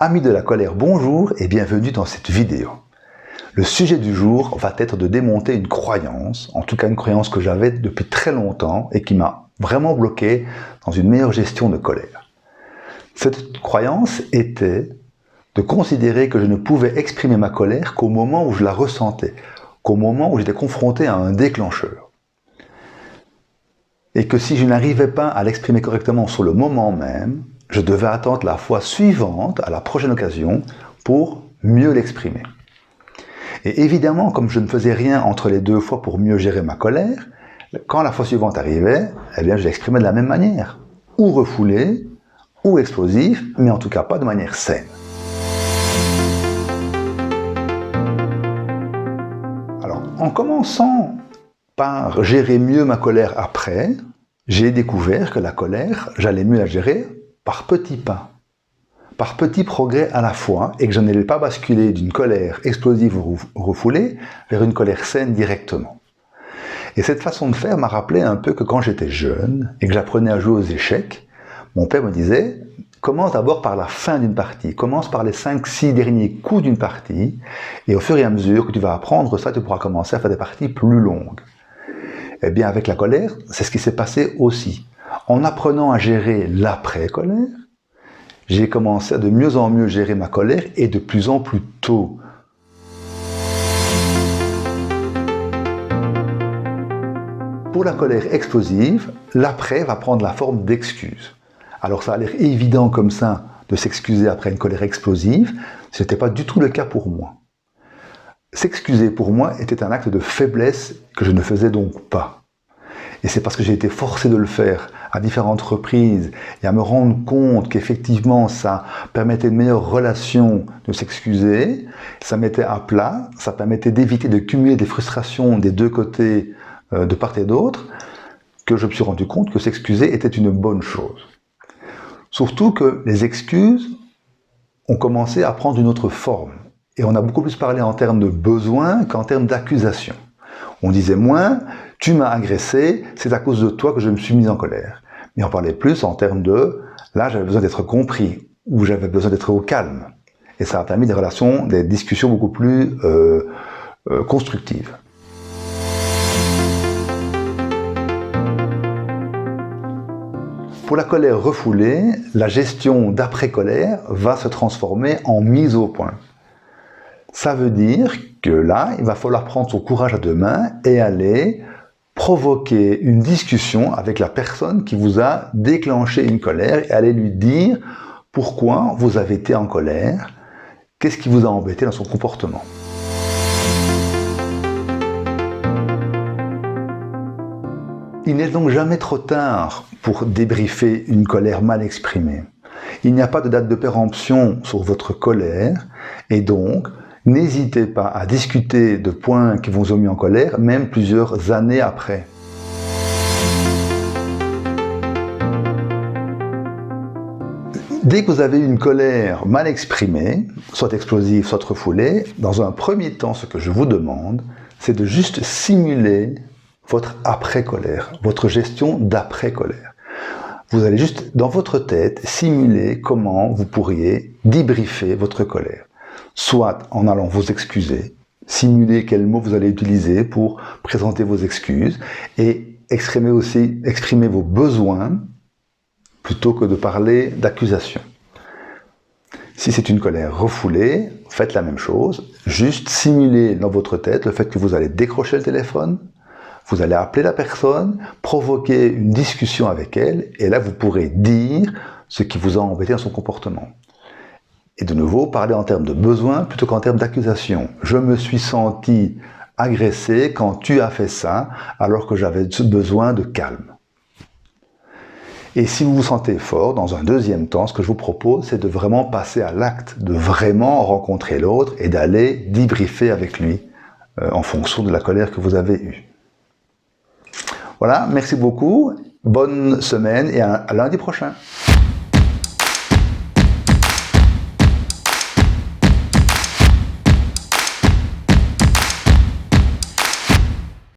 Amis de la colère, bonjour et bienvenue dans cette vidéo. Le sujet du jour va être de démonter une croyance, en tout cas une croyance que j'avais depuis très longtemps et qui m'a vraiment bloqué dans une meilleure gestion de colère. Cette croyance était de considérer que je ne pouvais exprimer ma colère qu'au moment où je la ressentais, qu'au moment où j'étais confronté à un déclencheur. Et que si je n'arrivais pas à l'exprimer correctement sur le moment même, je devais attendre la fois suivante, à la prochaine occasion, pour mieux l'exprimer. Et évidemment, comme je ne faisais rien entre les deux fois pour mieux gérer ma colère, quand la fois suivante arrivait, eh bien, je l'exprimais de la même manière. Ou refoulé, ou explosif, mais en tout cas pas de manière saine. Alors, en commençant par gérer mieux ma colère après, j'ai découvert que la colère, j'allais mieux la gérer par petits pas, par petits progrès à la fois, et que je n'allais pas basculer d'une colère explosive ou refoulée vers une colère saine directement. Et cette façon de faire m'a rappelé un peu que quand j'étais jeune et que j'apprenais à jouer aux échecs, mon père me disait « Commence d'abord par la fin d'une partie, commence par les 5-6 derniers coups d'une partie, et au fur et à mesure que tu vas apprendre ça, tu pourras commencer à faire des parties plus longues. » Eh bien, avec la colère, c'est ce qui s'est passé aussi. En apprenant à gérer l'après-colère, j'ai commencé à de mieux en mieux gérer ma colère et de plus en plus tôt. Pour la colère explosive, l'après va prendre la forme d'excuses. Alors ça a l'air évident comme ça de s'excuser après une colère explosive, ce n'était pas du tout le cas pour moi. S'excuser pour moi était un acte de faiblesse que je ne faisais donc pas. Et c'est parce que j'ai été forcé de le faire à différentes reprises et à me rendre compte qu'effectivement ça permettait une meilleure relation de s'excuser, ça mettait à plat, ça permettait d'éviter de cumuler des frustrations des deux côtés de part et d'autre, que je me suis rendu compte que s'excuser était une bonne chose. Surtout que les excuses ont commencé à prendre une autre forme. Et on a beaucoup plus parlé en termes de besoin qu'en termes d'accusation. On disait moins, tu m'as agressé, c'est à cause de toi que je me suis mis en colère. Mais on parlait plus en termes de, là j'avais besoin d'être compris, ou j'avais besoin d'être au calme. Et ça a permis des relations, des discussions beaucoup plus constructives. Pour la colère refoulée, la gestion d'après-colère va se transformer en mise au point. Ça veut dire que là, il va falloir prendre son courage à deux mains et aller provoquer une discussion avec la personne qui vous a déclenché une colère et aller lui dire pourquoi vous avez été en colère, qu'est-ce qui vous a embêté dans son comportement. Il n'est donc jamais trop tard pour débriefer une colère mal exprimée. Il n'y a pas de date de péremption sur votre colère et donc n'hésitez pas à discuter de points qui vous ont mis en colère, même plusieurs années après. Dès que vous avez une colère mal exprimée, soit explosive, soit refoulée, dans un premier temps, ce que je vous demande, c'est de juste simuler votre après-colère, votre gestion d'après-colère. Vous allez juste, dans votre tête, simuler comment vous pourriez débriefer votre colère. Soit en allant vous excuser, simuler quels mots vous allez utiliser pour présenter vos excuses et exprimer vos besoins plutôt que de parler d'accusation. Si c'est une colère refoulée, faites la même chose, juste simuler dans votre tête le fait que vous allez décrocher le téléphone, vous allez appeler la personne, provoquer une discussion avec elle et là vous pourrez dire ce qui vous a embêté dans son comportement. Et de nouveau, parler en termes de besoin plutôt qu'en termes d'accusation. Je me suis senti agressé quand tu as fait ça, alors que j'avais besoin de calme. Et si vous vous sentez fort, dans un deuxième temps, ce que je vous propose, c'est de vraiment passer à l'acte, de vraiment rencontrer l'autre et d'aller débriefer avec lui en fonction de la colère que vous avez eue. Voilà, merci beaucoup, bonne semaine et à lundi prochain.